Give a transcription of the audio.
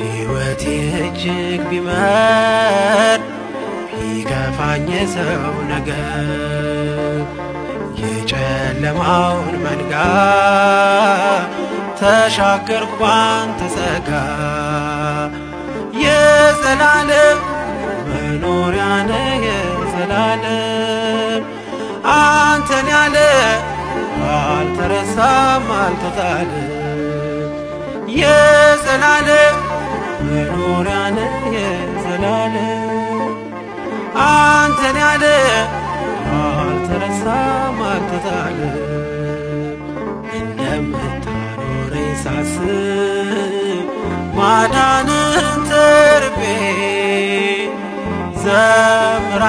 ሕይወቴ እጅግ ቢመር ቢከፋኝ የሰው ነገር የጨለማውን መንጋ ተሻገርኩ ባንተ ጸጋ የዘላለም መኖሪያ ነህ የዘላለም አንተን ያለ አልተረሳም አልተጣለም የዘላለም መኖሪያ ነህ የዘላለም አንተን ያለ አልተረሳም አልተጣለም እንደምታኖረኝ ሳስብ ማዳንህን ተርቤ ዘምራ